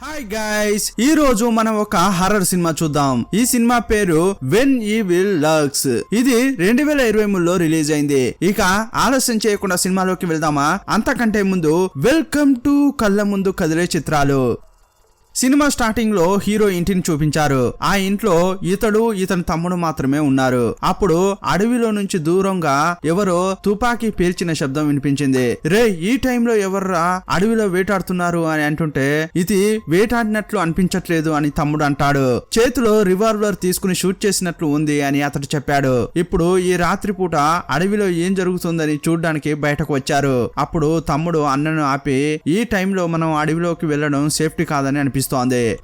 Hi guys, ఈ రోజు మనం ఒక హర్రర్ సినిమా చూద్దాం. ఈ సినిమా పేరు వెన్ ఈవిల్ లర్క్స్. ఇది 2023లో రిలీజ్ అయింది. ఇక ఆలస్యం చేయకుండా సినిమాలోకి వెళ్దామా? అంతకంటే ముందు వెల్కమ్ టు కళ్ళ ముందు కదిలే చిత్రాలు. సినిమా స్టార్టింగ్ లో హీరో ఇంటిని చూపించారు. ఆ ఇంట్లో ఇతని తమ్ముడు మాత్రమే ఉన్నారు. అప్పుడు అడవిలో నుంచి దూరంగా ఎవరో తుపాకీ పేల్చిన శబ్దం వినిపించింది. రే, ఈ టైంలో ఎవర్రా అడవిలో వేటాడుతున్నారు అని అంటుంటే ఇది వేటాడినట్లు అనిపించట్లేదు అని తమ్ముడు అంటాడు. చేతిలో రివాల్వర్ తీసుకుని షూట్ చేసినట్లు ఉంది అని అతడు చెప్పాడు. ఇప్పుడు ఈ రాత్రి పూట అడవిలో ఏం జరుగుతుందని చూడ్డానికి బయటకు వచ్చారు. అప్పుడు తమ్ముడు అన్నను ఆపి, ఈ టైంలో మనం అడవిలోకి వెళ్ళడం సేఫ్టీ కాదని అనిపిస్తుంది,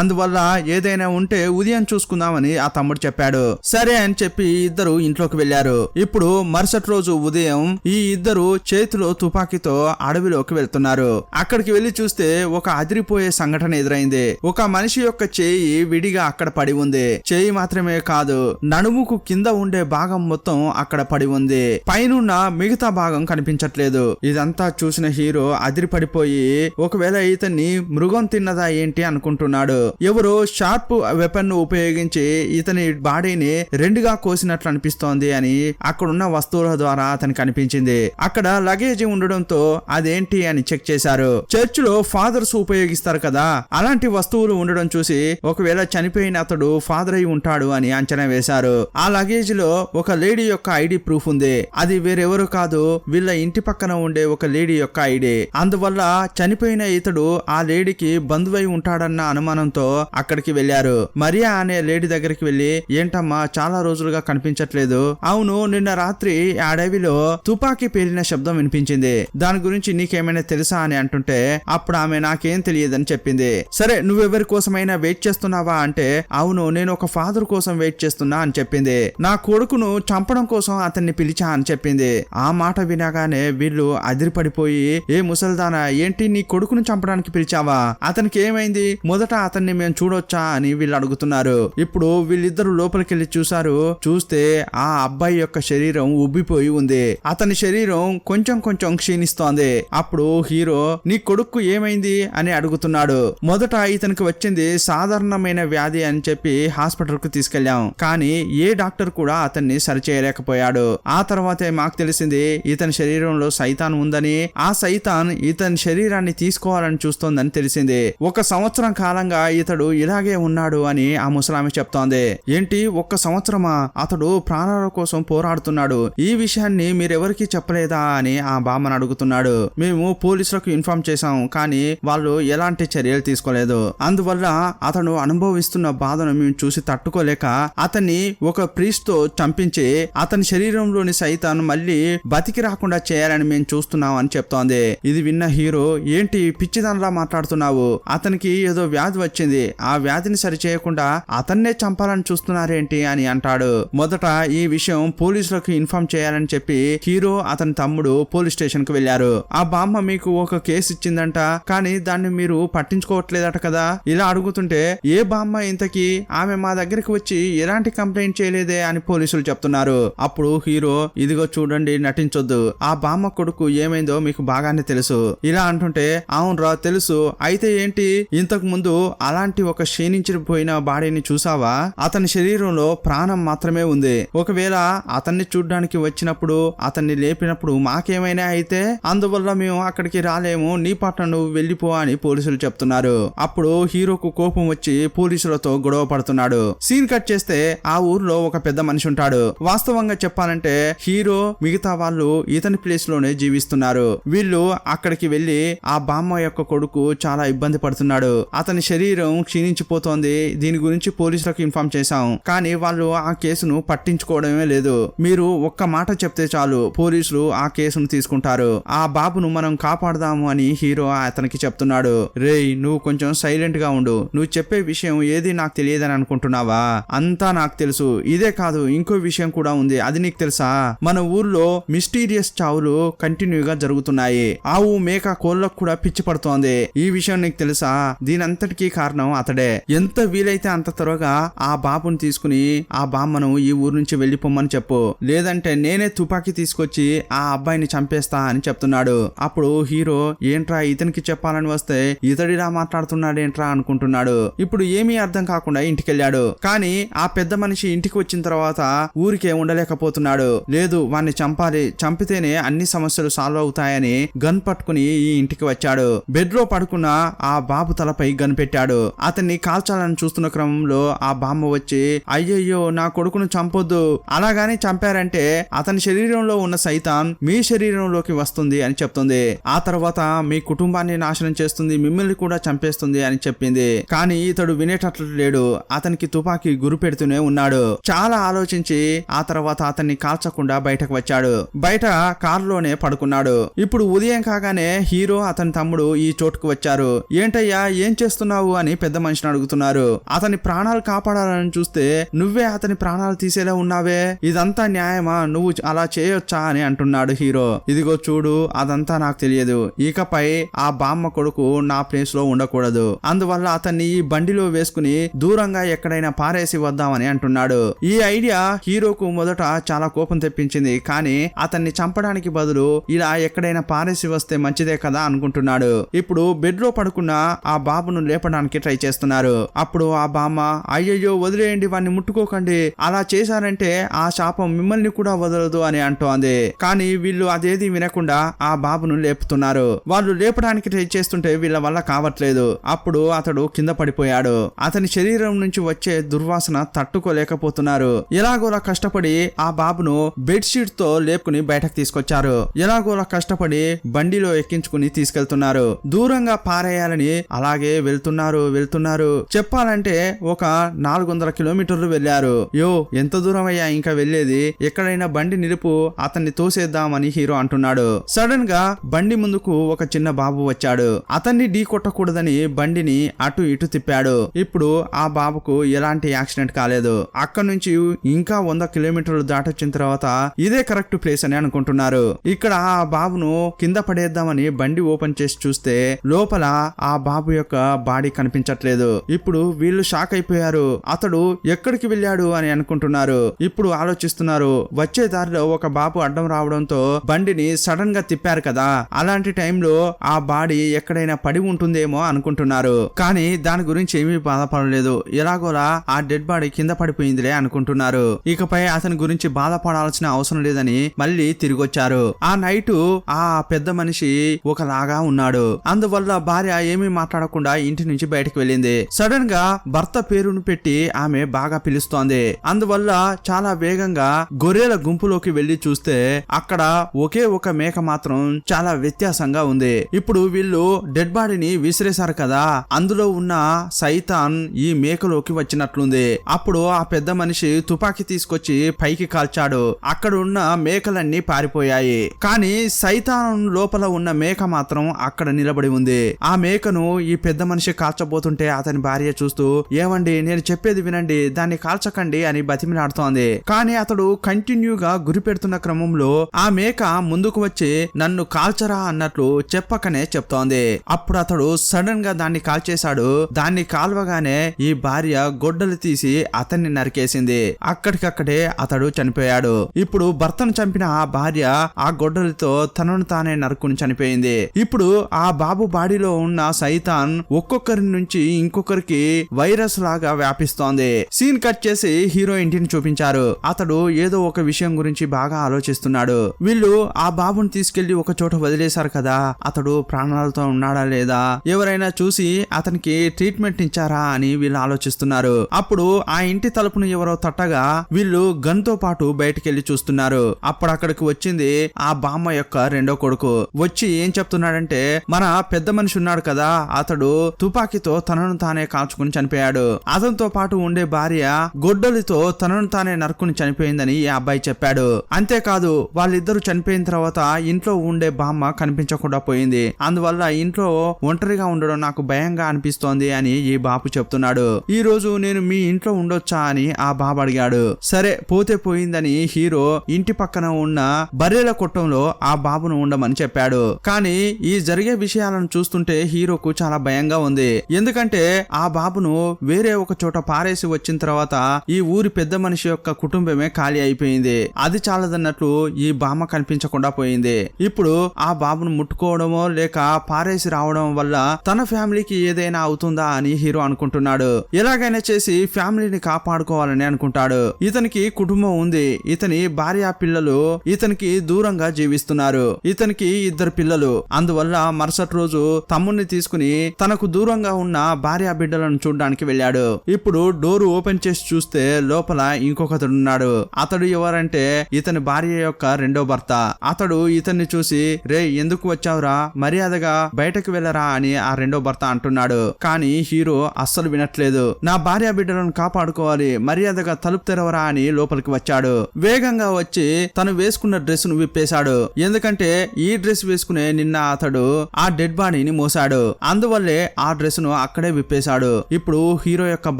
అందువల్ల ఏదైనా ఉంటే ఉదయం చూసుకుందామని ఆ తమ్ముడు చెప్పాడు. సరే అని చెప్పి ఇద్దరు ఇంట్లోకి వెళ్లారు. ఇప్పుడు మరుసటి రోజు ఉదయం ఈ ఇద్దరు చేతిలో తుపాకీతో అడవిలోకి వెళ్తున్నారు. అక్కడికి వెళ్లి చూస్తే ఒక అదిరిపోయే సంఘటన ఎదురైంది. ఒక మనిషి యొక్క చేయి విడిగా అక్కడ పడి ఉంది. చేయి మాత్రమే కాదు, నడుముకు కింద ఉండే భాగం మొత్తం అక్కడ పడి ఉంది. పైనున్న మిగతా భాగం కనిపించట్లేదు. ఇదంతా చూసిన హీరో అదిరిపడిపోయి, ఒకవేళ ఇతన్ని మృగం తిన్నదా ఏంటి అనుకుంటున్నాడు. ఎవరో షార్ప్ వెపన్ ను ఉపయోగించి ఇతని బాడీని రెండుగా కోసినట్లు అనిపిస్తోంది అని అక్కడున్న వస్తువుల ద్వారా అతనికి అనిపించింది. అక్కడ లగేజ్ ఉండడంతో అదేంటి అని చెక్ చేశారు. చర్చ్ లో ఫాదర్స్ ఉపయోగిస్తారు కదా, అలాంటి వస్తువులు ఉండడం చూసి ఒకవేళ చనిపోయిన అతడు ఫాదర్ అయి ఉంటాడు అని అంచనా వేశారు. ఆ లగేజ్ లో ఒక లేడీ యొక్క ఐడి ప్రూఫ్ ఉంది. అది వేరెవరు కాదు, వీళ్ళ ఇంటి పక్కన ఉండే ఒక లేడీ యొక్క ఐడి. అందువల్ల చనిపోయిన ఇతడు ఆ లేడీకి బంధువై ఉంటాడన్న అనుమానంతో అక్కడికి వెళ్లారు. మరియా అనే లేడీ దగ్గరికి వెళ్లి, ఏంటమ్మా చాలా రోజులుగా కనిపించట్లేదు? అవును, నిన్న రాత్రి అడవిలో తుపాకీ పేలిన శబ్దం వినిపించింది, దాని గురించి నీకేమైనా తెలుసా అని అంటుంటే అప్పుడు ఆమె నాకేం తెలియదని చెప్పింది. సరే, నువ్వెవరి కోసమైనా వెయిట్ చేస్తున్నావా అంటే, అవును, నేను ఒక ఫాదర్ కోసం వెయిట్ చేస్తున్నా అని చెప్పింది. నా కొడుకును చంపడం కోసం అతన్ని పిలిచా అని చెప్పింది. ఆ మాట వినగానే వీళ్ళు అదిరిపడిపోయి, ఏ ముసల్దానా, ఏంటి నీ కొడుకును చంపడానికి పిలిచావా? అతనికి ఏమైంది? మొదట అతన్ని మేము చూడొచ్చా అని వీళ్ళు అడుగుతున్నారు. ఇప్పుడు వీళ్ళిద్దరు లోపలికి వెళ్ళి చూసారు. చూస్తే ఆ అబ్బాయి యొక్క శరీరం ఉబ్బిపోయి ఉంది. అతని శరీరం కొంచెం కొంచెం క్షీణిస్తోంది. అప్పుడు హీరో, నీ కొడుకు ఏమైంది అని అడుగుతున్నాడు. మొదట ఇతనికి వచ్చింది సాధారణమైన వ్యాధి అని చెప్పి హాస్పిటల్ కు తీసుకెళ్లాం, కానీ ఏ డాక్టర్ కూడా అతన్ని సరిచేయలేకపోయాడు. ఆ తర్వాతే మాకు తెలిసింది ఇతని శరీరంలో సైతాన్ ఉందని, ఆ సైతాన్ ఇతని శరీరాన్ని తీసుకోవాలని చూస్తోందని తెలిసింది. ఒక సంవత్సరం కాలంగా ఇతడు ఇలాగే ఉన్నాడు అని ఆ ముసలామె చెప్తోంది. ఏంటి, ఒక్క సంవత్సరమా? అతడు ప్రాణాల కోసం పోరాడుతున్నాడు. ఈ విషయాన్ని మీరెవరికి చెప్పలేదా అని ఆ బామ్మను అడుగుతున్నాడు. మేము పోలీసులకు ఇన్ఫార్మ్ చేశాం, కానీ వాళ్ళు ఎలాంటి చర్యలు తీసుకోలేదు. అందువల్ల అతను అనుభవిస్తున్న బాధను మేము చూసి తట్టుకోలేక అతన్ని ఒక ప్రీస్ట్ తో చంపించి అతని శరీరంలోని సైతాన్ మళ్ళీ బతికి రాకుండా చేయాలని మేము చూస్తున్నాం అని చెప్తోంది. ఇది విన్న హీరో, ఏంటి పిచ్చిదానిలా మాట్లాడుతున్నావు? అతనికి ఏదో వ్యాధి వచ్చింది, ఆ వ్యాధిని సరిచేయకుండా అతన్నే చంపాలని చూస్తున్నారేంటి అని అంటాడు. మొదట ఈ విషయం పోలీసులకు ఇన్ఫార్మ్ చేయాలని చెప్పి హీరో అతని తమ్ముడు పోలీస్ స్టేషన్ కు వెళ్లారు. ఆ బామ్మ మీకు ఒక కేసు ఇచ్చిందంట, కానీ దాన్ని మీరు పట్టించుకోవట్లేదట కదా. ఇలా అడుగుతుంటే, ఏ బామ్మ ఇంతకీ? ఆమె మా దగ్గరికి వచ్చి ఎలాంటి కంప్లైంట్ చేయలేదే అని పోలీసులు చెప్తున్నారు. అప్పుడు హీరో, ఇదిగో చూడండి, నటించొద్దు, ఆ బామ్మ కొడుకు ఏమైందో మీకు బాగానే తెలుసు. ఇలా అంటుంటే, అవునరా తెలుసు, అయితే ఏంటి? ఇంతకు ముందు అలాంటి ఒక క్షీణించిపోయిన బాడీని చూసావా? అతని శరీరంలో ప్రాణం మాత్రమే ఉంది. ఒకవేళ అతన్ని చూడ్డానికి వచ్చినప్పుడు, అతన్ని లేపినప్పుడు మాకేమైనా అయితే అందువల్ల మేము అక్కడికి రాలేము, నీ పాట నువ్వు వెళ్ళిపో అని పోలీసులు చెప్తున్నారు. అప్పుడు హీరోకు కోపం వచ్చి పోలీసులతో గొడవ పడుతున్నాడు. సీన్ కట్ చేస్తే ఆ ఊర్లో ఒక పెద్ద మనిషి ఉంటాడు. వాస్తవంగా చెప్పాలంటే హీరో మిగతా వాళ్ళు ఇతని ప్లేస్ లోనే జీవిస్తున్నారు. వీళ్ళు అక్కడికి వెళ్లి ఆ బామ్మ యొక్క కొడుకు చాలా ఇబ్బంది పడుతున్నాడు, అతని శరీరం క్షీణించిపోతోంది, దీని గురించి పోలీసులకు ఇన్ఫార్మ్ చేశాం, కానీ వాళ్ళు ఆ కేసును పట్టించుకోవడమే లేదు. మీరు ఒక్క మాట చెప్తే చాలు, పోలీసులు ఆ కేసును తీసుకుంటారు. ఆ బాబును మనం కాపాడదాము అని హీరో అతనికి చెప్తున్నాడు. రేయ్, నువ్వు కొంచెం సైలెంట్ గా ఉండు, నువ్వు చెప్పే విషయం ఏది నాకు తెలియదని అనుకుంటున్నావా? అంతా నాకు తెలుసు. ఇదే కాదు, ఇంకో విషయం కూడా ఉంది, అది నీకు తెలుసా? మన ఊర్లో మిస్టీరియస్ చావులు కంటిన్యూగా జరుగుతున్నాయి. ఆవు మేక కోళ్ళకు కూడా పిచ్చి పడుతోంది. ఈ విషయం నీకు తెలుసా? దీని దీనంతటికీ కారణం అతడే. ఎంత వీలైతే అంత త్వరగా ఆ బాబుని తీసుకుని ఆ బామ్మను ఈ ఊరు నుంచి వెళ్లిపోమ్మని చెప్పు, లేదంటే నేనే తుపాకీ తీసుకొచ్చి ఆ అబ్బాయిని చంపేస్తా అని చెప్తున్నాడు. అప్పుడు హీరో ఏంట్రా ఇతనికి చెప్పాలని వస్తే ఇతడిలా మాట్లాడుతున్నాడేంట్రా అనుకుంటున్నాడు. ఇప్పుడు ఏమీ అర్థం కాకుండా ఇంటికెళ్ళాడు. కానీ ఆ పెద్ద మనిషి ఇంటికి వచ్చిన తర్వాత ఊరికే ఉండలేకపోతున్నాడు. లేదు వాణ్ణి చంపాలి, చంపితేనే అన్ని సమస్యలు సాల్వ్ అవుతాయని గన్ పట్టుకుని ఈ ఇంటికి వచ్చాడు. బెడ్ లో పడుకున్న ఆ బాబు తలపై గన్ పెట్టాడు. అతన్ని కాల్చాలని చూస్తున్న క్రమంలో ఆ బామ్మ వచ్చి అయ్యయ్యో నా కొడుకును చంపొద్దు, అలాగాని చంపారంటే అతని శరీరంలో ఉన్న సైతాన్ మీ శరీరంలోకి వస్తుంది అని చెప్తుంది. ఆ తర్వాత మీ కుటుంబాన్ని నాశనం చేస్తుంది, మిమ్మల్ని కూడా చంపేస్తుంది అని చెప్పింది. కానీ ఇతడు వినేటట్లు లేడు. అతనికి తుపాకీ గురి పెడుతూనే ఉన్నాడు. చాలా ఆలోచించి ఆ తర్వాత అతన్ని కాల్చకుండా బయటకు వచ్చాడు. బయట కారులోనే పడుకున్నాడు. ఇప్పుడు ఉదయం కాగానే హీరో అతని తమ్ముడు ఈ చోటుకు వచ్చారు. ఏంటయ్యా ఏం చేస్తున్నావు అని పెద్ద మనిషిని అడుగుతున్నారు. అతని ప్రాణాలు కాపాడాలని చూస్తే నువ్వే అతని ప్రాణాలు తీసేలా ఉన్నావే, ఇదంతా న్యాయమా, నువ్వు అలా చేయొచ్చా అని అంటున్నాడు హీరో. ఇదిగో చూడు అదంతా నాకు తెలియదు, ఇకపై ఆ బామ్మ కొడుకు నా ప్లేస్ లో ఉండకూడదు, అందువల్ల అతన్ని ఈ బండిలో వేసుకుని దూరంగా ఎక్కడైనా పారేసి వద్దామని అంటున్నాడు. ఈ ఐడియా హీరోకు మొదట చాలా కోపం తెప్పించింది. కానీ అతన్ని చంపడానికి బదులు ఇలా ఎక్కడైనా పారేసి వస్తే మంచిదే కదా అనుకుంటున్నాడు. ఇప్పుడు బెడ్ లో పడుకున్న ఆ బాబును లేపడానికి ట్రై చేస్తున్నారు. అప్పుడు ఆ బామ్మ అయ్యయ్యో వదిలేయండి, వాడిని ముట్టుకోకండి, అలా చేశారంటే ఆ శాపం మిమ్మల్ని కూడా వదలదు అని అంటోంది. కానీ వీళ్ళు అదేది వినకుండా ఆ బాబును లేపుతున్నారు. వాళ్ళు లేపడానికి ట్రై చేస్తుంటే వీళ్ళ వల్ల కావట్లేదు. అప్పుడు అతడు కింద పడిపోయాడు. అతని శరీరం నుంచి వచ్చే దుర్వాసన తట్టుకోలేకపోతున్నారు. ఎలాగోలా కష్టపడి ఆ బాబును బెడ్షీట్ తో లేపుకుని బయటకు తీసుకొచ్చారు. ఎలాగోలా కష్టపడి బండిలో ఎక్కించుకుని తీసుకెళ్తున్నారు. దూరంగా పారేయాలని అలాగే వెళ్తున్నారు. చెప్పాలంటే ఒక 400 కిలోమీటర్లు వెళ్లారు. యో ఎంత దూరం అయ్యా ఇంకా వెళ్లేది, ఎక్కడైనా బండి నిలుపు, అతన్ని తోసేద్దామని హీరో అంటున్నాడు. సడన్ గా బండి ముందుకు ఒక చిన్న బాబు వచ్చాడు. అతన్ని ఢీ కొట్టకూడదని బండిని అటు ఇటు తిప్పాడు. ఇప్పుడు ఆ బాబుకు ఎలాంటి యాక్సిడెంట్ కాలేదు. అక్కడి నుంచి ఇంకా 100 కిలోమీటర్లు దాటొచ్చిన తర్వాత ఇదే కరెక్ట్ ప్లేస్ అని అనుకుంటున్నారు. ఇక్కడ ఆ బాబును కింద పడేద్దామని బండి ఓపెన్ చేసి చూస్తే లోపల ఆ బాబు యొక్క బాడీ కనిపించట్లేదు. ఇప్పుడు వీళ్ళు షాక్ అయిపోయారు. అతడు ఎక్కడికి వెళ్ళాడు అని అనుకుంటున్నారు. ఇప్పుడు ఆలోచిస్తున్నారు. వచ్చే దారిలో ఒక బాబు అడ్డం రావడంతో బండిని సడన్ గా తిప్పారు కదా, అలాంటి టైంలో ఆ బాడీ ఎక్కడైనా పడి ఉంటుందేమో అనుకుంటున్నారు. కానీ దాని గురించి ఏమీ బాధపడలేదు. ఎలాగోలా ఆ డెడ్ బాడీ కింద పడిపోయిందిలే అనుకుంటున్నారు. ఇకపై అతని గురించి బాధపడాల్సిన అవసరం లేదని మళ్ళీ తిరిగొచ్చారు. ఆ నైటు ఆ పెద్ద మనిషి ఒకలాగా ఉన్నాడు. అందువల్ల భార్య ఏమీ మాట్లాడకుండా ఇంటి నుంచి బయటకు వెళ్ళింది. సడన్ గా భర్త పేరును పెట్టి ఆమె బాగా పిలుస్తోంది. అందువల్ల చాలా వేగంగా గొర్రెల గుంపులోకి వెళ్లి చూస్తే అక్కడ ఒకే ఒక మేక మాత్రం చాలా వ్యత్యాసంగా ఉంది. ఇప్పుడు వీళ్ళు డెడ్ బాడీని విసిరేశారు కదా, అందులో ఉన్న సైతాన్ ఈ మేకలోకి వచ్చినట్లుంది. అప్పుడు ఆ పెద్ద మనిషి తుపాకీ తీసుకొచ్చి పైకి కాల్చాడు. అక్కడ ఉన్న మేకలన్నీ పారిపోయాయి. కానీ సైతాన్ లోపల ఉన్న మేక మాత్రం అక్కడ నిలబడి ఉంది. ఆ మేకను ఈ పెద్ద మనిషి కాల్చబోతుంటే అతని భార్య చూస్తూ ఏమండి నేను చెప్పేది వినండి, దాన్ని కాల్చకండి అని బతిమిలాడుతోంది. కానీ అతడు కంటిన్యూగా గురి పెడుతున్న క్రమంలో ఆ మేక ముందుకు వచ్చి నన్ను కాల్చరా అన్నట్లు చెప్పకనే చెప్తోంది. అప్పుడు అతడు సడన్ గా దాన్ని కాల్చేశాడు. దాన్ని కాల్వగానే ఈ భార్య గొడ్డలు తీసి అతన్ని నరికేసింది. అక్కడికక్కడే అతడు చనిపోయాడు. ఇప్పుడు భర్తను చంపిన ఆ భార్య ఆ గొడ్డలతో తనను తానే నరుకుని చనిపోయింది. ఇప్పుడు ఆ బాబు బాడీలో ఉన్న సైతాన్ ఒక్కొక్కరి నుంచి ఇంకొకరికి వైరస్ లాగా వ్యాపిస్తోంది. సీన్ కట్ చేసి హీరో ఇంటిని చూపించారు. అతడు ఏదో ఒక విషయం గురించి బాగా ఆలోచిస్తున్నాడు. వీళ్ళు ఆ బాబుని తీసుకెళ్లి ఒక చోట వదిలేశారు కదా, అతడు ప్రాణాలతో ఉన్నాడా లేదా, ఎవరైనా చూసి అతనికి ట్రీట్మెంట్ ఇచ్చారా అని వీళ్ళు ఆలోచిస్తున్నారు. అప్పుడు ఆ ఇంటి తలుపును ఎవరో తట్టగా వీళ్ళు గన్ తో పాటు బయటకెళ్లి చూస్తున్నారు. అప్పుడు అక్కడికి వచ్చింది ఆ బామ్మ యొక్క రెండో కొడుకు. వచ్చి ఏం చెప్తున్నాడంటే మన పెద్ద మనిషి ఉన్నాడు కదా, అతడు తుపాకీతో తనను తానే కాల్చుకుని చనిపోయాడు. అతనితో పాటు ఉండే భార్య గొడ్డలితో తనను తానే నరుకుని చనిపోయిందని ఈ అబ్బాయి చెప్పాడు. అంతేకాదు వాళ్ళిద్దరూ చనిపోయిన తర్వాత ఇంట్లో ఉండే బామ్మ కనిపించకుండా పోయింది. అందువల్ల ఇంట్లో ఒంటరిగా ఉండడం నాకు భయంగా అనిపిస్తోంది అని ఈ బాబు చెప్తున్నాడు. ఈ రోజు నేను మీ ఇంట్లో ఉండొచ్చా అని ఆ బాబు అడిగాడు. సరే పోతే పోయిందని హీరో ఇంటి పక్కన ఉన్న బర్రెల కొట్టంలో ఆ బాబును ఉండమని చెప్పాడు. కానీ ఈ జరిగే విషయాలను చూస్తుంటే హీరోకు చాలా భయంగా భయంగా ఉంది. ఎందుకంటే ఆ బాబును వేరే ఒక చోట పారేసి వచ్చిన తర్వాత ఈ ఊరి పెద్ద మనిషి యొక్క కుటుంబమే ఖాళీ అయిపోయింది. అది చాలదన్నట్లు ఈ బామ్మ కనిపించకుండా పోయింది. ఇప్పుడు ఆ బాబును ముట్టుకోవడమో లేక పారేసి రావడం వల్ల తన ఫ్యామిలీకి ఏదైనా అవుతుందా అని హీరో అనుకుంటున్నాడు. ఎలాగైనా చేసి ఫ్యామిలీని కాపాడుకోవాలని అనుకుంటాడు. ఇతనికి కుటుంబం ఉంది. ఇతని భార్య పిల్లలు ఇతనికి దూరంగా జీవిస్తున్నారు. ఇతనికి 2 పిల్లలు. అందువల్ల మరుసటి రోజు తమ్ముడిని తీసుకుని తనకు దూరంగా ఉన్న భార్య బిడ్డలను చూడడానికి వెళ్ళాడు. ఇప్పుడు డోరు ఓపెన్ చేసి చూస్తే లోపల ఇంకొకతడున్నాడు. అతడు ఎవరంటే ఇతని భార్య యొక్క రెండో భర్త. అతడు ఇతన్ని చూసి, రే ఎందుకు వచ్చావురా, మర్యాదగా బయటకు వెళ్ళరా అని ఆ రెండో భర్త అంటున్నాడు. కానీ హీరో అస్సలు వినట్లేదు. నా భార్య బిడ్డలను కాపాడుకోవాలి, మర్యాదగా తలుపు తెరవరా అని లోపలికి వచ్చాడు. వేగంగా వచ్చి తను వేసుకున్న డ్రెస్ ను విప్పేశాడు. ఎందుకంటే ఈ డ్రెస్ వేసుకునే నిన్న అతడు ఆ డెడ్ బాడీని మోసాడు. అందువల్లే ఆ డ్రెస్ ను అక్కడే విప్పేశాడు. ఇప్పుడు హీరో యొక్క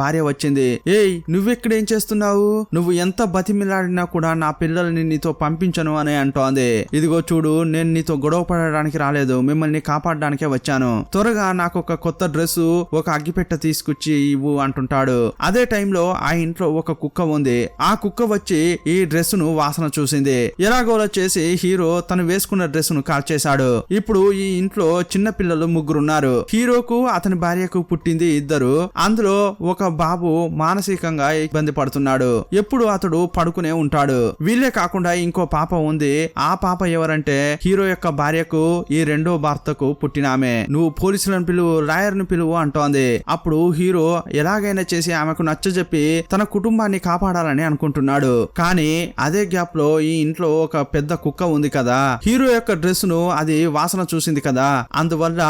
భార్య వచ్చింది. ఏయ్ నువ్వెక్కడేం చేస్తున్నావు, నువ్వు ఎంత బతిమిలాడినా కూడా నా పిల్లల్ని నీతో పంపించను అని అంటోంది. ఇదిగో చూడు, నేను నీతో గొడవ పడడానికి రాలేదు, మిమ్మల్ని కాపాడడానికే వచ్చాను. త్వరగా నాకు ఒక కొత్త డ్రెస్, ఒక అగ్గిపెట్ట తీసుకొచ్చి ఇవ్వు అంటుంటాడు. అదే టైంలో ఆ ఇంట్లో ఒక కుక్క ఉంది. ఆ కుక్క వచ్చి ఈ డ్రెస్ ను వాసన చూసింది. ఎలాగోలా చేసి హీరో తను వేసుకున్న డ్రెస్ ను కాల్చేశాడు. ఇప్పుడు ఈ ఇంట్లో చిన్న పిల్లలు 3 ఉన్నారు. హీరోకు అతని భార్యకు పుట్టింది 2. అందులో ఒక బాబు మానసికంగా ఇబ్బంది పడుతున్నాడు. ఎప్పుడు అతడు పడుకునే ఉంటాడు. వీళ్ళే కాకుండా ఇంకో పాప ఉంది. ఆ పాప ఎవరంటే హీరో యొక్క భార్యకు ఈ రెండో భర్తకు పుట్టినామె. నువ్వు పోలీసులను పిలువు, లాయర్ ను పిలువు అంటోంది. అప్పుడు హీరో ఎలాగైనా చేసి ఆమెకు నచ్చజెప్పి తన కుటుంబాన్ని కాపాడాలని అనుకుంటున్నాడు. కానీ అదే గ్యాప్ లో ఈ ఇంట్లో ఒక పెద్ద కుక్క ఉంది కదా. హీరో యొక్క డ్రెస్ ను అది వాసన చూసింది కదా. అందువల్ల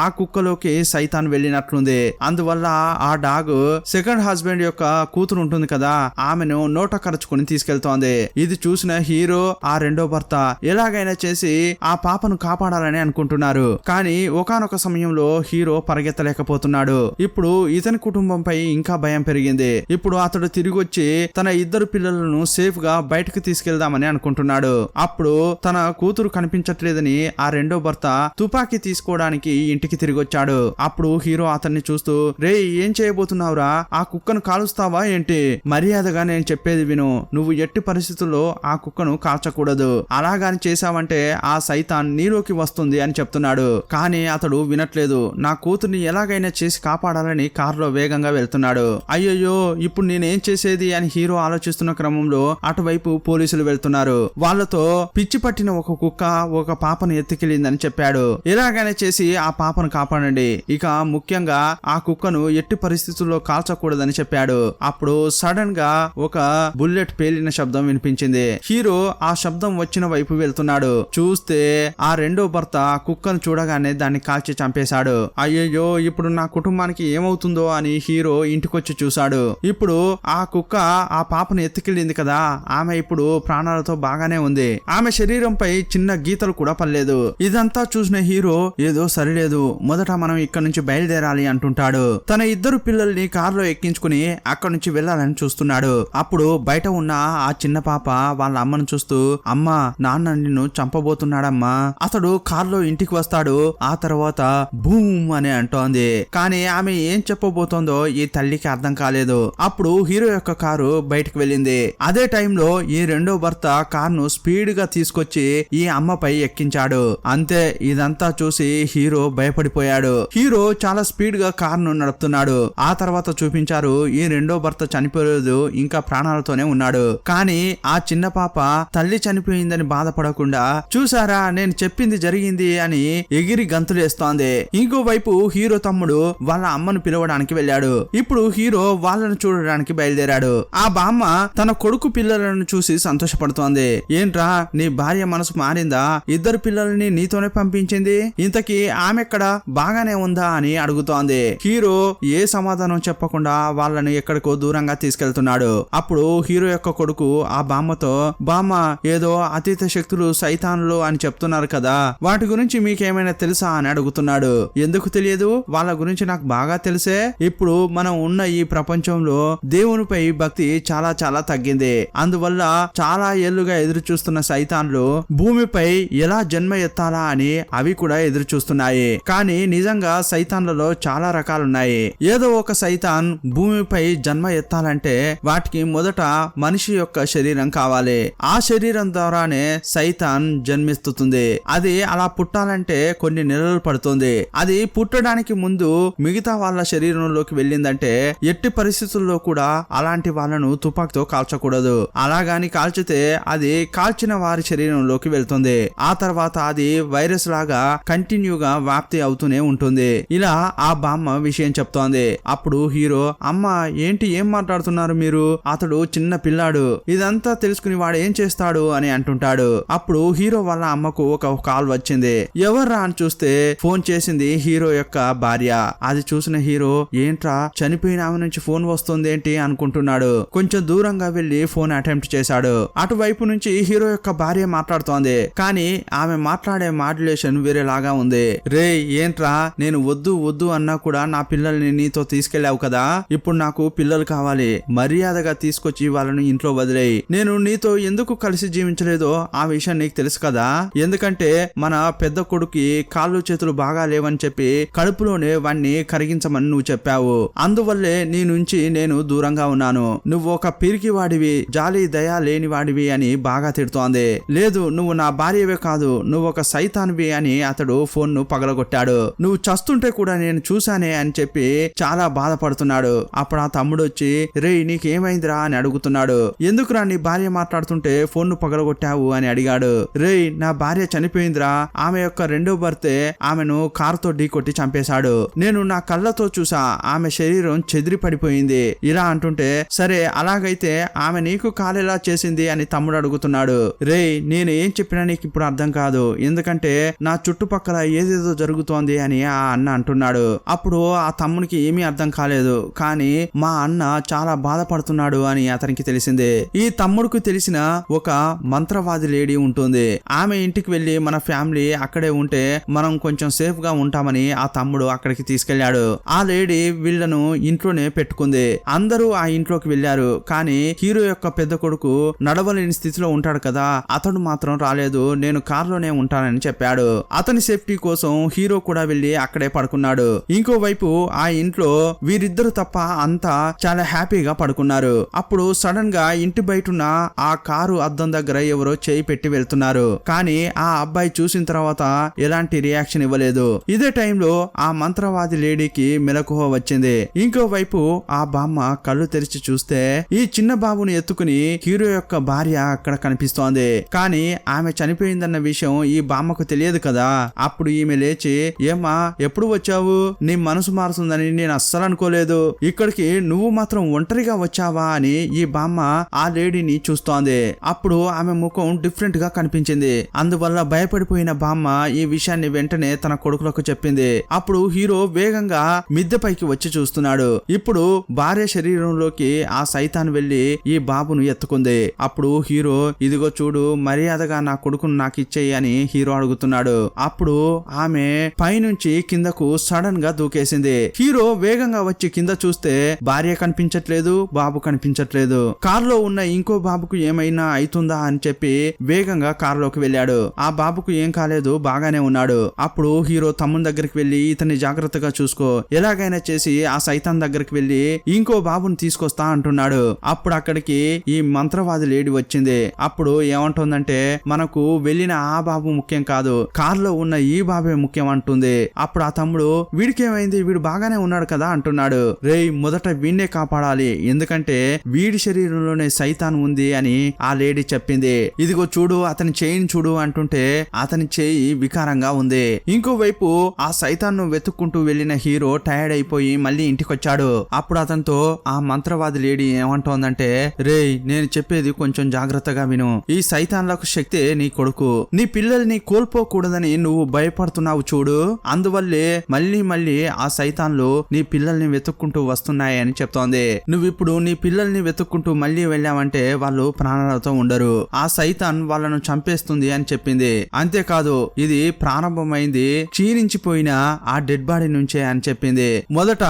ఆ కుక్కలోకి సైతాన్ వెళ్ళినట్లుంది. అందువల్ల ఆ డాగ్ సెకండ్ హస్బెండ్ యొక్క కూతురు ఉంటుంది కదా, ఆమెను నోట కరుచుకుని తీసుకెళ్తోంది. ఇది చూసిన హీరో ఆ రెండో భర్త ఎలాగైనా చేసి ఆ పాపను కాపాడాలని అనుకుంటున్నారు. కానీ ఒకానొక సమయంలో హీరో పరిగెత్తలేకపోతున్నాడు. ఇప్పుడు ఇతని కుటుంబంపై ఇంకా భయం పెరిగింది. ఇప్పుడు అతడు తిరిగి వచ్చి తన 2 పిల్లలను సేఫ్ గా బయటకు తీసుకెళ్దామని అనుకుంటున్నాడు. అప్పుడు తన కూతురు కనిపించట్లేదని ఆ రెండో భర్త తుపాకీ తీసుకోవడానికి ఇంటికి తిరిగి వచ్చాడు. అప్పుడు హీరో అతన్ని చూస్తూ, రే ఏం చేయబోతున్నావురా, ఆ కుక్కను కాలుస్తావా ఏంటి, మర్యాదగా నేను చెప్పేది విను, నువ్వు ఎట్టి పరిస్థితుల్లో ఆ కుక్కను కాల్చకూడదు, అలాగాని చేశావంటే ఆ సైతాన్ నీలోకి వస్తుంది అని చెప్తున్నాడు. కానీ అతడు వినట్లేదు. నా కూతుర్ని ఎలాగైనా చేసి కాపాడాలని కారులో వేగంగా వెళ్తున్నాడు. అయ్యయ్యో ఇప్పుడు నేనేం చేసేది అని హీరో ఆలోచిస్తున్న క్రమంలో అటువైపు పోలీసులు వెళ్తున్నారు. వాళ్ళతో పిచ్చి పట్టిన ఒక కుక్క ఒక పాపను ఎత్తుకెళ్ళిందని చెప్పాడు. ఎలాగైనా చేసి ఆ పాపను కాపాడండి, ఇక ముఖ్యంగా ఆ కుక్కను ఎట్టి పరిస్థితుల్లో కాల్చకూడదని చెప్పాడు. అప్పుడు సడన్ గా ఒక బుల్లెట్ పేలిన శబ్దం వినిపించింది. హీరో ఆ శబ్దం వచ్చిన వైపు వెళ్తున్నాడు. చూస్తే ఆ రెండో భర్త కుక్కను చూడగానే దాన్ని కాల్చి చంపేశాడు. అయ్యయ్యో ఇప్పుడు నా కుటుంబానికి ఏమవుతుందో అని హీరో ఇంటికొచ్చి చూశాడు. ఇప్పుడు ఆ కుక్క ఆ పాపను ఎత్తుకెళ్ళింది కదా, ఆమె ఇప్పుడు ప్రాణాలతో బాగానే ఉంది. ఆమె శరీరంపై చిన్న గీతలు కూడా పడలేదు. ఇదంతా చూసిన హీరో ఏదో సరిలేదు, మొదట మనం ఇక్కడ నుంచి బయలుదేరాలి అంటుంటాడు. తన 2 పిల్లల్ని కారులో ఎక్కించుకుని అక్కడి నుంచి వెళ్లాలని చూస్తున్నాడు. అప్పుడు బయట ఉన్న ఆ చిన్న పాప వాళ్ళ అమ్మను చూస్తూ, అమ్మా నాన్న నిన్ను చంపబోతున్నాడమ్మా. అతడు కారులో ఇంటికి వస్తాడు. ఆ తర్వాత బూమ్ అని అంటోంది. కానీ ఆమె ఏం చెప్పబోతోందో ఈ తల్లికి అర్థం కాలేదు. అప్పుడు హీరో యొక్క కారు బయటకు వెళ్ళింది. అదే టైంలో ఈ రెండో భర్త కారును స్పీడ్ గా తీసుకొచ్చి ఈ అమ్మపై ఎక్కించాడు. అంతే, ఇదంతా చూసి హీరో భయపడిపోయాడు. హీరో చాలా స్పీడ్ గా కారును నడుపుతున్నాడు. ఆ తర్వాత చూపించారు ఈ రెండో భర్త చనిపోలేదు, ఇంకా ప్రాణాలతోనే ఉన్నాడు. కానీ ఆ చిన్న పాప తల్లి చనిపోయిందని బాధపడకుండా, చూసారా నేను చెప్పింది జరిగింది అని ఎగిరి గంతులేస్తోంది. ఇంకోవైపు హీరో తమ్ముడు వాళ్ళ అమ్మను పిలవడానికి వెళ్ళాడు. ఇప్పుడు హీరో వాళ్ళను చూడడానికి బయలుదేరాడు. ఆ బామ్మ తన కొడుకు పిల్లలను చూసి సంతోషపడుతోంది. ఏంట్రా నీ భార్య మనసు మారిందా, 2 పిల్లల్ని నీతోనే పంపించింది, ఇంతకీ ఆమెక్కడ బాగానే ఉందా అని అడుగుతోంది. హీరో ఏ సమాధానం చెప్పకుండా వాళ్ళని ఎక్కడికో దూరంగా తీసుకెళ్తున్నాడు. అప్పుడు హీరో యొక్క కొడుకు ఆ బామ్మతో, బామ్మ ఏదో అతీత శక్తులు సైతాన్లు అని చెప్తున్నారు కదా, వాటి గురించి మీకేమైనా తెలుసా అని అడుగుతున్నాడు. ఎందుకు తెలియదు, వాళ్ళ గురించి నాకు బాగా తెలిసే. ఇప్పుడు మనం ఉన్న ఈ ప్రపంచంలో దేవునిపై భక్తి చాలా చాలా తగ్గింది. అందువల్ల చాలా ఏళ్లుగా ఎదురు చూస్తున్న సైతాన్లు భూమిపై ఎలా జన్మ ఎత్తాలా అని అవి కూడా ఎదురు చూస్తున్నాయి. కానీ నిజంగా సైతాన్లలో చాలా రకాలున్నాయి. ఏదో ఒక సైతాన్ భూమిపై జన్మ ఎత్తాలంటే వాటికి మొదట మనిషి యొక్క శరీరం కావాలి. ఆ శరీరం ద్వారానే సైతాన్ జన్మిస్తుంది. అది అలా పుట్టాలంటే కొన్ని నెలలు పడుతుంది. అది పుట్టడానికి ముందు మిగతా వాళ్ళ శరీరంలోకి వెళ్ళిందంటే ఎట్టి పరిస్థితుల్లో కూడా అలాంటి వాళ్ళను తుపాకీతో కాల్చకూడదు. అలాగాని కాల్చితే అది కాల్చిన వారి శరీరంలోకి వెళ్తుంది. ఆ తర్వాత అది వైరస్ లాగా కంటిన్యూగా వ్యాప్తి అవుతూనే ఉంటుంది. ఇలా ఆ బామ్మ విషయం చెప్తోంది. అప్పుడు హీరో, అమ్మ ఏంటి ఏం మాట్లాడుతున్నారు మీరు, అతడు చిన్న పిల్లాడు, ఇదంతా తెలుసుకుని వాడు ఏం చేస్తాడు అని అంటుంటాడు. అప్పుడు హీరో వాళ్ళ అమ్మకు ఒక కాల్ వచ్చింది. ఎవర్రా అని చూస్తే ఫోన్ చేసింది హీరో యొక్క భార్య. అది చూసిన హీరో, ఏంట్రా చనిపోయిన ఆమె నుంచి ఫోన్ వస్తుంది ఏంటి అనుకుంటున్నాడు. కొంచెం దూరంగా వెళ్లి ఫోన్ అటెంప్ట్ చేశాడు. అటువైపు నుంచి హీరో యొక్క భార్య మాట్లాడుతోంది. కానీ ఆమె మాట్లాడే మాడ్యులేషన్ వేరేలాగా ఉంది. రే ఏంట్రా, నేను వద్దు వద్దు అన్నా కూడా నా పిల్లల్ని నీతో తీసుకెళ్లావు కదా, ఇప్పుడు నాకు పిల్లలు కావాలి, మర్యాదగా తీసుకొచ్చి వాళ్ళని ఇంట్లో వదిలేయి. నేను నీతో ఎందుకు కలిసి జీవించలేదో ఆ విషయం నీకు తెలుసు కదా. ఎందుకంటే మన పెద్ద కొడుకి కాళ్ళు చేతులు బాగా లేవని చెప్పి కడుపులోనే వాణ్ణి కరిగించమని నువ్వు చెప్పావు. అందువల్లే నీ నుంచి నేను దూరంగా ఉన్నాను. నువ్వు ఒక పిరికి వాడివి, జాలి దయా లేని వాడివి అని బాగా తిడుతోంది. లేదు, నువ్వు నా భార్యవే కాదు, నువ్వు ఒక సైతాన్వి అని అతడు ఫోన్ ను పగలగొట్టాడు. నువ్వు చస్తుంటే కూడా నేను చూశానే అని చెప్పి చాలా బాధపడుతున్నాడు. అప్పుడు ఆ తమ్ముడు వచ్చి, రే నీకేమైందిరా అని అడుగుతున్నాడు. ఎందుకురా నీ భార్య మాట్లాడుతుంటే ఫోన్ ను పగలగొట్టావు అని అడిగాడు. రే నా భార్య చనిపోయిందిరా, ఆమె యొక్క రెండో భర్తే ఆమెను కారుతో ఢీకొట్టి చంపేశాడు. నేను నా కళ్ళతో చూసా, ఆమె శరీరం చెదిరి పడిపోయింది. ఇలా అంటుంటే, సరే అలాగైతే ఆమె నీకు కాలేలా చేసింది అని తమ్ముడు అడుగుతున్నాడు. రే నేను ఏం చెప్పినా నీకు ఇప్పుడు అర్థం కాదు, ఎందుకంటే నా చుట్టుపక్కల ఏదేదో జరుగుతోంది అని ఆ అన్న అంటున్నాడు. అప్పుడు ఆ తమ్మునికి ఏమీ అర్థం కాలేదు. కానీ మా అన్న చాలా బాధపడుతున్నాడు అని అతనికి తెలిసిందే. ఈ తమ్ముడికి తెలిసిన ఒక మంత్రవాది లేడీ ఉంటుంది. ఆమె ఇంటికి వెళ్లి మన ఫ్యామిలీ అక్కడే ఉంటే మనం కొంచెం సేఫ్ గా ఉంటామని ఆ తమ్ముడు అక్కడికి తీసుకెళ్లాడు. ఆ లేడీ వీళ్లను ఇంట్లోనే పెట్టుకుంది. అందరూ ఆ ఇంట్లోకి వెళ్లారు. కానీ హీరో యొక్క పెద్ద కొడుకు నడవలేని స్థితిలో ఉంటాడు కదా, అతడు మాత్రం రాలేదు. నేను కారులోనే ఉంటానని చెప్పాడు. అతని సేఫ్టీ కోసం హీరో కూడా వెళ్లి అక్కడే పడుకున్నాడు. ఇంకోవైపు ఆ ఇంట్లో వీరిద్దరు తప్ప అంతా చాలా హ్యాపీగా పడుకున్నారు. అప్పుడు సడన్ గా ఇంటి బయటున్న ఆ కారు అద్దం దగ్గర ఎవరో చేయి పెట్టి వెళ్తున్నారు. కానీ ఆ అబ్బాయి చూసిన తర్వాత ఎలాంటి రియాక్షన్ ఇవ్వలేదు. ఇదే టైంలో ఆ మంత్రవాది లేడీకి మెలకువ వచ్చింది. ఇంకోవైపు ఆ బామ్మ కళ్ళు తెరిచి చూస్తే ఈ చిన్న బాబుని ఎత్తుకుని హీరో యొక్క భార్య అక్కడ కనిపిస్తోంది. కానీ ఆమె చనిపోయిందన్న విషయం ఈ బామ్మకు తెలియదు కదా. అప్పుడు ఈమె లేచి, ఏమ్మా ఎప్పుడు వచ్చావు, నీ మనసు మారుతుందని నేను అస్సలు అనుకోలేదు, ఇక్కడికి నువ్వు మాత్రం ఒంటరిగా వచ్చావా అని ఈ బామ్మ ఆ లేడీని చూస్తోంది. అప్పుడు ఆమె ముఖం డిఫరెంట్ గా కనిపించింది. అందువల్ల భయపడిపోయిన బామ్మ ఈ విషయాన్ని వెంటనే తన కొడుకులకు చెప్పింది. అప్పుడు హీరో వేగంగా మిద్దె పైకి వచ్చి చూస్తున్నాడు. ఇప్పుడు భార్య శరీరంలోకి ఆ సైతాన్ వెళ్లి ఈ బాబును ఎత్తుకుంది. అప్పుడు హీరో, ఇదిగో చూడు, మర్యాదగా నా కొడుకును నాకు ఇచ్చేయి అని హీరో అడుగుతున్నాడు. అప్పుడు ఆమె పైనుంచి కిందకు సడన్ గా దూకేసింది. హీరో వేగంగా వచ్చి కింద చూస్తే భార్య కనిపించట్లేదు, బాబు కనిపించట్లేదు. కారులో ఉన్న ఇంకో బాబుకు ఏమైనా అవుతుందా అని చెప్పి వేగంగా కారులోకి వెళ్ళాడు. ఆ బాబుకు ఏం కాలేదు, బాగానే ఉన్నాడు. అప్పుడు హీరో తమ్ముని దగ్గరికి వెళ్లి, ఇతన్ని జాగ్రత్తగా చూసుకో, ఎలాగైనా చేసి ఆ సైతాన్ దగ్గరికి వెళ్లి ఇంకో బాబుని తీసుకొస్తా అంటున్నాడు. అప్పుడు అక్కడికి ఈ మంత్రవాది లేడీ వచ్చింది. అప్పుడు ఏమంటుందంటే, మనకు వెళ్ళిన ఆ బాబు ముఖ్యం కాదు, కారులో ఉన్న ఈ బాబే ముఖ్యం అంటుంది. అప్పుడు ఆ తమ్ముడు, వీడికేమైంది, వీడు బాగానే ఉన్నాడు కదా అంటున్నాడు. రేయ్ మొదట వీడినే కాపాడాలి, ఎందుకంటే వీడి శరీరంలోనే సైతాన్ ఉంది అని ఆ లేడీ చెప్పింది. ఇదిగో చూడు, అతని చేయిని చూడు అంటుంటే అతని చేయి వికారంగా ఉంది. ఇంకోవైపు ఆ సైతాన్ ను వెతుక్కుంటూ వెళ్లిన హీరో టైర్డ్ అయిపోయి మళ్ళీ ఇంటికొచ్చాడు. అప్పుడు అతనితో ఆ మంత్రవాది లేడీ ఏమంటోందంటే, రేయ్ నేను చెప్పేది కొంచెం జాగ్రత్తగా విను, ఈ సైతాన్లకు శక్తే నీ కొడుకు, నీ పిల్లల్ని కోల్పోకూడదని నువ్వు భయపడుతున్నావు చూడు, అందువల్లే మళ్ళీ మళ్ళీ ఆ సైతాన్లు నీ పిల్లల్ని వెతుక్కుంటూ వస్తున్నాయి అని చెప్తోంది. నువ్విప్పుడు నీ పిల్లల్ని వెతుక్కుంటూ మళ్ళీ వెళ్ళావంటే వాళ్ళు ప్రాణాలతో ఉండరు, ఆ సైతాన్ వాళ్ళను చంపేస్తుంది అని చెప్పింది. అంతేకాదు ఇది ప్రారంభమైంది క్షీణించిపోయిన ఆ డెడ్ బాడీ నుంచే అని చెప్పింది. మొదట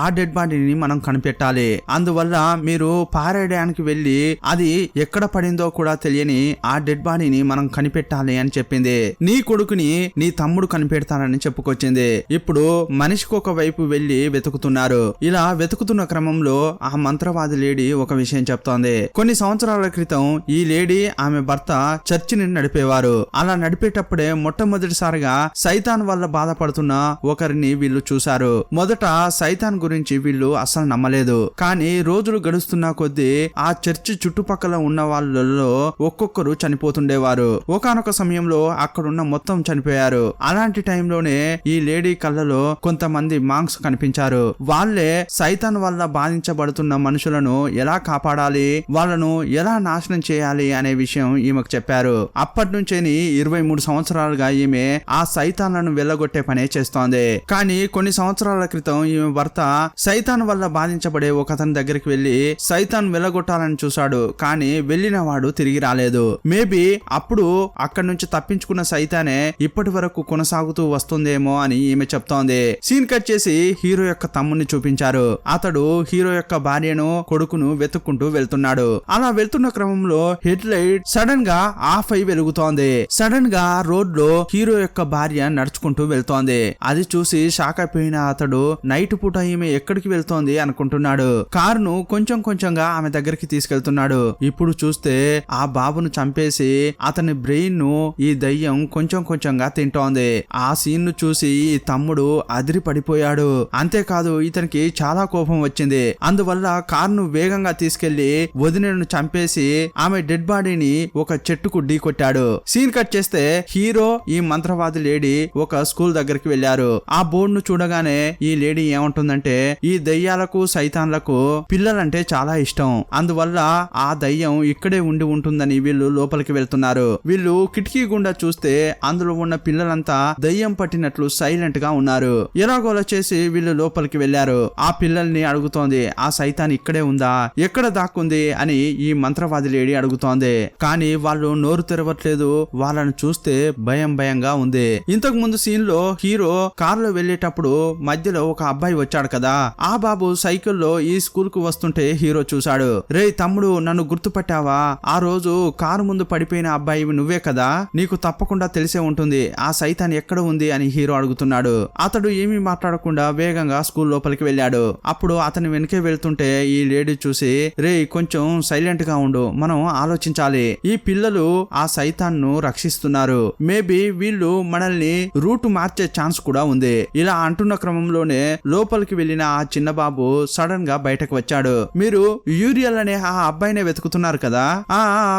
ఆ డెడ్ బాడీని మనం కనిపెట్టాలి, అందువల్ల మీరు పారేయడానికి వెళ్ళి అది ఎక్కడ పడిందో కూడా తెలియని ఆ డెడ్ బాడీని మనం కనిపెట్టాలి అని చెప్పింది. నీ కొడుకుని నీ తమ్ముడు కనిపెడతానని చెప్పుకొచ్చింది. ఇప్పుడు మనిషికి ఒక వైపు వెళ్లి వెతుకుతున్నారు. ఇలా వెతుకుతున్న క్రమంలో ఆ మంత్రవాది లేడీ ఒక విషయం చెప్తోంది. కొన్ని సంవత్సరాల క్రితం ఈ లేడీ ఆమె భర్త చర్చిని నడిపేవారు. అలా నడిపేటప్పుడే మొట్టమొదటిసారిగా సైతాన్ వల్ల బాధపడుతున్న ఒకరిని వీళ్ళు చూశారు. మొదట సైతాన్ గురించి వీళ్ళు అసలు నమ్మలేదు. కానీ రోజులు గడుస్తున్న కొద్దీ ఆ చర్చి చుట్టుపక్కల ఉన్న వాళ్ళలో ఒక్కొక్కరు చనిపోతుండేవారు. ఒకానొక సమయంలో అక్కడున్న మొత్తం చనిపోయారు. అలాంటి టైంలోనే ఈ లేడీ కళ్ళలో కొంతమంది మాంక్స్ కనిపించారు. వాళ్ళే సైతాన్ వల్ల బాధించబడుతున్న మనుషులను ఎలా కాపాడాలి, వాళ్ళను ఎలా నాశనం చేయాలి అనే విషయం ఈమెకు చెప్పారు. అప్పటి నుంచేని 23 సంవత్సరాలుగా ఈమె ఆ సైతాన్లను వెళ్ళగొట్టే పనే చేస్తోంది. కానీ కొన్ని సంవత్సరాల క్రితం ఈమె భర్త సైతాన్ వల్ల బాధించబడే ఒక అతని దగ్గరికి వెళ్లి సైతాన్ వెళ్ళగొట్టాలని చూశాడు. కానీ వెళ్ళిన వాడు తిరిగి రాలేదు. మేబీ అప్పుడు అక్కడి నుంచి తప్పించుకున్న సైతానే ఇప్పటి వరకు కొనసాగుతూ వస్తుందేమో అని ఈమె చెప్తోంది. సీన్ కట్ చేసి హీరో యొక్క తమ్ముని చూపించారు. అతడు హీరో యొక్క భార్యను కొడుకును వెతుక్కుంటూ వెళ్తున్నాడు. అలా వెళ్తున్న క్రమంలో హెడ్ లైట్ సడన్ గా ఆఫ్ అయి వెలుగుతోంది. సడన్ గా రోడ్ లో హీరో యొక్క భార్య నడుచుకుంటూ వెళ్తోంది. అది చూసి షాక్ అయిపోయిన అతడు నైట్ పూట ఈమె ఎక్కడికి వెళ్తోంది అనుకుంటున్నాడు. కారును కొంచెం కొంచెంగా ఆమె దగ్గరికి తీసుకెళ్తున్నాడు. ఇప్పుడు చూస్తే ఆ బాబును చంపేసి అతని బ్రెయిన్ ను ఈ దయ్యం కొంచెం కొంచెంగా తింటోంది. ఆ సీన్ ను చూసి ఈ తమ్ముడు అదిరి పడిపోయాడు. అంతేకాదు ఇతనికి చాలా కోపం వచ్చింది. అందువల్ల కారును వేగంగా తీసుకెళ్లి వదినను చంపేసి ఆమె డెడ్ బాడీని ఒక చెట్టుకు ఢీకొట్టాడు. సీన్ కట్ చేస్తే హీరో ఈ మంత్రవాది లేడీ ఒక స్కూల్ దగ్గరికి వెళ్లారు. ఆ బోర్డు ను చూడగానే ఈ లేడీ ఏమంటుందంటే ఈ దయ్యాలకు సైతాన్లకు పిల్లలంటే చాలా ఇష్టం. అందువల్ల ఆ దయ్యం ఇక్కడే ఉండి ఉంటుందని వీళ్ళు లోపలికి వెళ్తున్నారు. వీళ్ళు కిటికీ గుండా చూస్తే అందులో ఉన్న పిల్లలంతా దయ్యం పట్టినట్లు సైలెంట్ గా ఉన్నారు. ఎలాగోలా చేసి వీళ్ళు లోపలికి వెళ్లారు. ఆ పిల్లల్ని అడుగుతోంది ఆ సైతాన్ ఇక్కడే ఉందా, ఎక్కడ దాక్కుంది అని ఈ మంత్రవాది లేడీ అడుగుతోంది. కానీ వాళ్ళు నోరు తెరవట్లేదు. వాళ్ళను చూస్తే భయం భయంగా ఉంది. ఇంతకు ముందు సీన్ లో హీరో కారులో వెళ్లేటప్పుడు మధ్యలో ఒక అబ్బాయి వచ్చాడు కదా, ఆ బాబు సైకిల్లో ఈ స్కూల్ కు వస్తుంటే హీరో చూశాడు. రే తమ్ముడు నన్ను గుర్తుపట్టావా, ఆ రోజు కారు ముందు పడిపోయిన అబ్బాయి నువ్వే కదా, నీకు తప్పకుండా తెలిసే ఉంటుంది ఆ సైతాన్ ఎక్కడ ఉంది అని హీరో అడుగుతున్నాడు. అతడు ఏమీ మాట్లాడకుండా వేగంగా స్కూల్ లోపలికి వెళ్ళాడు. అప్పుడు అతని వెనకే వెళ్తుంటే ఈ లేడీ చూసి రే కొంచెం సైలెంట్ గా ఉండు, మనం ఆలోచించాలి. ఈ పిల్లలు ఆ సైతాన్ ను రక్షిస్తున్నారు. మేబీ వీళ్ళు మనల్ని రూట్ మార్చే ఛాన్స్ కూడా ఉంది. ఇలా అంటున్న క్రమంలోనే లోపలికి వెళ్లిన ఆ చిన్న బాబు సడన్ గా బయటకు వచ్చాడు. మీరు యూరియల్ అనే ఆ అబ్బాయినే వెతుకుతున్నారు కదా,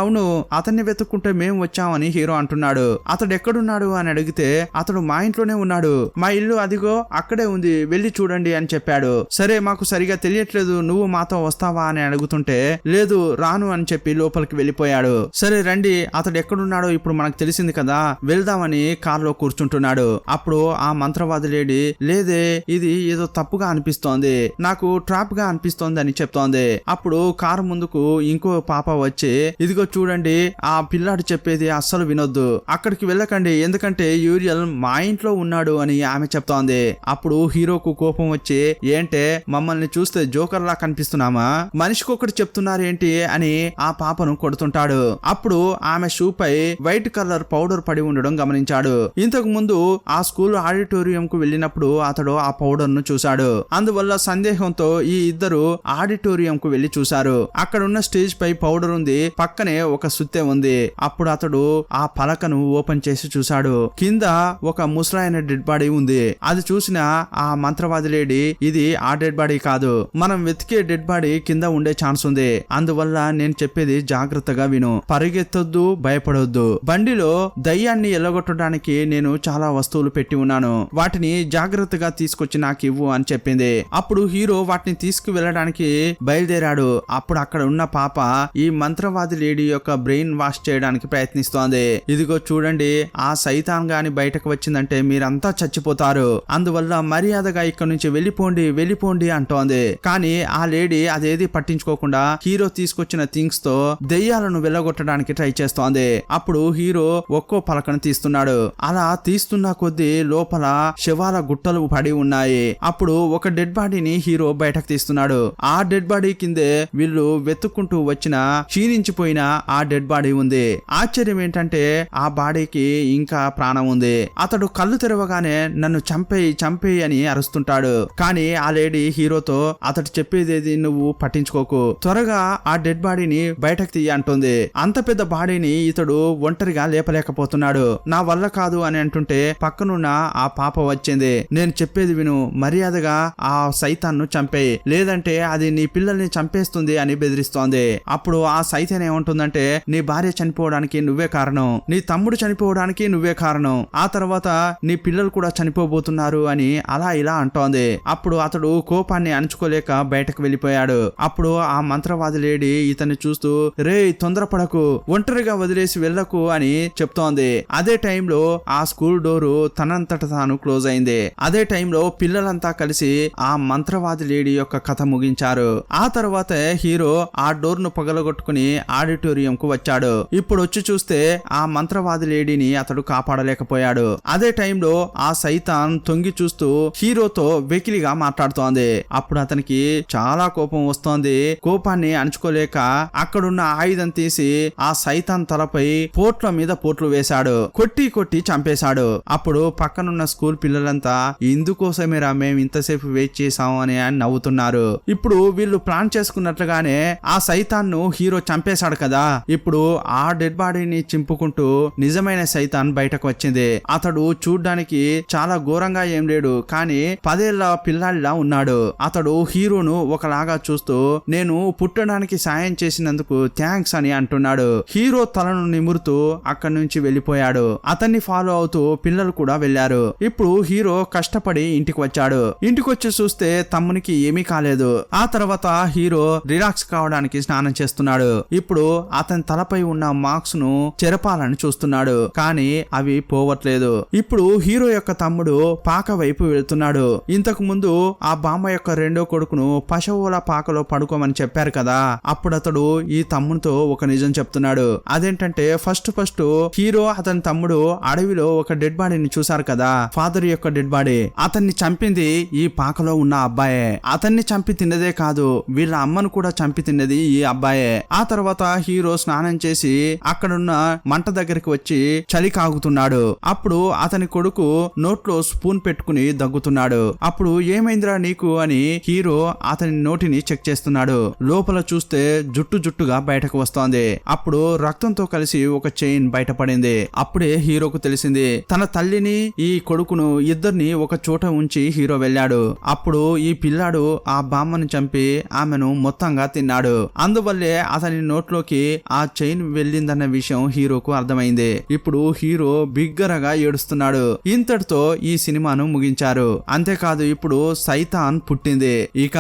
అవును అతన్ని వెతుక్కుంటే మేము వచ్చామని హీరో అంటున్నాడు. అతడు ఎక్కడున్నాడు అని అడిగితే అతడు మా ఇంట్లోనే ఉన్నాడు, మా ఇల్లు అదిగో అక్కడే ఉంది, వెళ్ళి చూడండి అని చెప్పాడు. సరే మాకు సరిగా తెలియట్లేదు, నువ్వు మాతో వస్తావా అని అడుగుతుంటే లేదు రాను అని చెప్పి లోపలికి వెళ్ళిపోయాడు. సరే రండి అతడు ఎక్కడున్నాడో ఇప్పుడు మనకు తెలిసింది కదా, వెళ్దామని కారులో కూర్చుంటున్నాడు. అప్పుడు ఆ మంత్రవాది లేడీ లేదే ఇది ఏదో తప్పుగా అనిపిస్తోంది, నాకు ట్రాప్ గా అనిపిస్తోంది అని చెప్తోంది. అప్పుడు కారు ముందుకు ఇంకో పాప వచ్చి ఇదిగో చూడండి ఆ పిల్లాడు చెప్పేది అస్సలు వినొద్దు, అక్కడికి వెళ్ళకండి ఎందుకంటే యూరియల్ మా ఇంట్లో ఉన్నాడు అని ఆమె చెప్తోంది. అప్పుడు హీరోకు కోపం వచ్చి ఏంటే మమ్మల్ని చూస్తే జోకర్ లా కనిపిస్తున్నామా, మనిషికొకటి చెప్తున్నారేంటి అని ఆ పాపను కొడుతుంటాడు. అప్పుడు ఆమె షూ పై వైట్ కలర్ పౌడర్ పడి ఉండడం గమనించాడు. ఇంతకు ముందు ఆ స్కూల్ ఆడిటోరియం కు వెళ్ళినప్పుడు అతడు ఆ పౌడర్ ను చూశాడు. అందువల్ల సందేహంతో ఈ ఇద్దరు ఆడిటోరియం కు వెళ్లి చూశారు. అక్కడ ఉన్న స్టేజ్ పై పౌడర్ ఉంది, పక్కనే ఒక సుత్తె ఉంది. అప్పుడు అతడు ఆ పలకను ఓపెన్ చేసి చూశాడు. కింద ఒక ముసలాయన డెడ్ బాడీ ఉంది. అది చూసిన ఆ మంత్రవాది లేడీ ఇది ఆ డెడ్ బాడీ కాదు, మనం వెతికే డెడ్ బాడీ కింద ఉండే ఛాన్స్ ఉంది. అందువల్ల నేను చెప్పేది జాగ్రత్తగా విను, పరిగెత్తొద్దు, భయపడొద్దు. బండిలో దయ్యాన్ని ఎల్లగొట్టడానికి నేను చాలా వస్తువులు పెట్టి ఉన్నాను, వాటిని జాగ్రత్తగా తీసుకొచ్చి నాకు ఇవ్వు అని చెప్పింది. అప్పుడు హీరో వాటిని తీసుకు వెళ్ళడానికి బయలుదేరాడు. అప్పుడు అక్కడ ఉన్న పాప ఈ మంత్రవాది లేడీ యొక్క బ్రెయిన్ వాష్ చేయడానికి ప్రయత్నిస్తోంది. ఇదిగో చూడండి ఆ సైతాన్ గాని బయటకు వచ్చిందంటే మీరంతా చచ్చిపోతారు, అందువల్ల మర్యాదగా ఇక్కడ నుంచి వెళ్ళిపోండి అంటోంది. కానీ ఆ లేడీ అదేది పట్టించుకోకుండా హీరో తీసుకొచ్చిన థింగ్స్ తో దెయ్యాలను వెళ్ళగొట్టడానికి ట్రై చేస్తోంది. అప్పుడు హీరో ఒక్కో పలకను తీస్తున్నాడు. అలా తీస్తున్న కొద్దీ లోపల శవాల గుట్టలు పడి ఉన్నాయి. అప్పుడు ఒక డెడ్ బాడీని హీరో బయటకు తీస్తున్నాడు. ఆ డెడ్ బాడీ కిందే వీళ్ళు వెతుక్కుంటూ వచ్చిన క్షీణించిపోయిన ఆ డెడ్ బాడీ ఉంది. ఆశ్చర్యం ఏంటంటే ఆ బాడీకి ఇంకా ప్రాణం ఉంది. అతడు కళ్ళు తెరవగానే నన్ను చంపేయి అని అరుస్తుంటాడు. కానీ ఆ లేడీ హీరోతో అతడు చెప్పేదేది నువ్వు పట్టించుకోకు, త్వరగా ఆ డెడ్ బాడీని బయటకు తీయ అంటుంది. అంత పెద్ద బాడీని ఇతడు ఒంటరిగా లేపలేకపోతున్నాడు. నా వల్ల కాదు అని అంటుంటే పక్కనున్న ఆ పాప వచ్చింది. నేను చెప్పేది విను, మర్యాదగా ఆ సైతాన్ను చంపేయి, లేదంటే అది నీ పిల్లల్ని చంపేస్తుంది అని బెదిరిస్తోంది. అప్పుడు ఆ సైతాన్ ఏమంటుందంటే నీ భార్య చనిపోవడానికి నువ్వే కారణం, నీ తమ్ముడు చనిపోవడానికి నువ్వే కారణం, ఆ తర్వాత నీ పిల్లలు కూడా చనిపోబోతున్నారు అని అలా ఇలా అంటోంది. అప్పుడు అతడు కోపాన్ని అణుచుకోలేక బయటకు వెళ్ళిపోయాడు. అప్పుడు ఆ మంత్రవాది లేడీ ఇతన్ని చూస్తూ రే తొందరపడకు, ఒంటరిగా వదిలేసి వెళ్ళకు అని చెప్తోంది. అదే టైంలో ఆ స్కూల్ డోరు తనంతట తాను క్లోజ్ అయింది. అదే టైంలో పిల్లలంతా కలిసి ఆ మంత్రవాది లేడీ యొక్క కథ ముగించారు. ఆ తర్వాత హీరో ఆ డోర్ ను పగలగొట్టుకుని ఆడిటోరియం కు వచ్చాడు. ఇప్పుడు వచ్చి చూస్తే ఆ మంత్రవాది లేడీని అతడు కాపాడలేకపోయాడు. అదే టైంలో ఆ సైతాన్ తొంగి చూస్తూ హీరోతో వెకిలిగా మాట్లాడుతోంది. అప్పుడు అతనికి చాలా కోపం వస్తోంది. కోపాన్ని అణుచుకోలేక అక్కడున్న ఆయుధం తీసి ఆ సైతాన్ తలపై పోట్ల మీద పోట్లు వేశాడు. కొట్టి చంపేశాడు. అప్పుడు పక్కనున్న స్కూల్ పిల్లలంతా ఇందుకోసమేరా మేము ఇంతసేపు వెయిట్ చేసాం అని నవ్వుతున్నారు. ఇప్పుడు వీళ్ళు ప్లాన్ చేసుకున్నట్లుగానే ఆ సైతాన్ ను హీరో చంపేశాడు కదా. ఇప్పుడు ఆ డెడ్ బాడీని చింపుకుంటూ నిజమైన సైతాన్ బయటకు వచ్చింది. అతడు చూడ్డానికి చాలా ఘోరంగా ఏం లేడు, కానీ 10 ఏళ్ల పిల్లాడిలా ఉన్నాడు. అతడు హీరోను ఒకలాగా చూస్తూ నేను పుట్టడానికి సాయం చేసినందుకు థ్యాంక్స్ అని అంటున్నాడు. హీరో తలను నిమురుతూ అక్కడి నుంచి వెళ్ళిపోయాడు. అతన్ని ఫాలో అవుతూ పిల్లలు కూడా వెళ్లారు. ఇప్పుడు హీరో కష్టపడి ఇంటికి వచ్చాడు. ఇంటికి వచ్చి చూస్తే తమ్మునికి ఏమీ కాలేదు. ఆ తర్వాత హీరో రిలాక్స్ కావడానికి స్నానం చేస్తున్నాడు. ఇప్పుడు అతని తలపై ఉన్న మార్క్స్ ను చెరపాలని చూస్తున్నాడు, కానీ అవి పోవట్లేదు. ఇప్పుడు హీరో యొక్క తమ్ముడు పాక వైపు వెళ్తున్నాడు. ఇంతకు ముందు ఆ బామ్మ యొక్క రెండో కొడుకును పశువుల పాకలో పడుకోమని చెప్పారు కదా. అప్పుడు అతడు ఈ తమ్మునితో ఒక నిజం చెప్తున్నాడు. అదేంటంటే ఫస్ట్ హీరో అతని తమ్ముడు అడవిలో ఒక డెడ్ బాడీని చూశారు కదా, ఫాదర్ యొక్క డెడ్ బాడీ. అతన్ని చంపింది ఈ పాకలో ఉన్న అబ్బాయే. అతన్ని చంపి తిన్నదే కాదు, వీళ్ళ అమ్మను కూడా చంపి తిన్నది ఈ అబ్బాయే. ఆ తర్వాత హీరో స్నానం చేసి అక్కడున్న మంట దగ్గరికి వచ్చి చలి కాగుతున్నాడు. అప్పుడు అతని కొడుకు నోట్లో స్పూన్ పెట్టుకుని దగ్గుతున్నాడు. అప్పుడు ఏమైందిరా నీకు అని హీరో అతని నోటిని చెక్ చేస్తున్నాడు. లోపల చూస్తే జుట్టుగా బయటకు వస్తోంది. అప్పుడు రక్తంతో కలిసి ఒక చైన్ బయటపడింది. అప్పుడే హీరోకు తెలిసింది తన తల్లిని ఈ కొడుకును ఇద్దరిని ఒక చోట ఉంచి హీరో వెళ్ళాడు. అప్పుడు ఈ పిల్లాడు ఆ బామ్మను చంపి ఆమెను మొత్తంగా తిన్నాడు. అందువల్లే అతని నోట్లోకి ఆ చైన్ వెళ్ళిందన్న విషయం హీరోకు అర్థమైంది. ఇప్పుడు హీరో బిగ్గరగా ఏడుస్తున్నాడు. ఇంతటితో ఈ సినిమాను ముగించారు. అంతేకాదు ఇప్పుడు సైతాన్ పుట్టింది. ఇక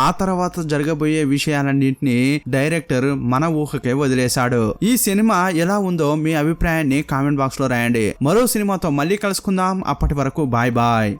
ఆ తర్వాత జరగబోయే విషయాలన్నింటినీ డైరెక్టర్ మన ఊహకే వదిలేశాడు. ఈ సినిమా ఎలా ఉందో మీ అభిప్రాయాన్ని కామెంట్ బాక్స్ లో రాయండి. మరో సినిమాతో మళ్ళీ కలుసుకుందాం. అప్పటి వరకు బాయ్ బాయ్.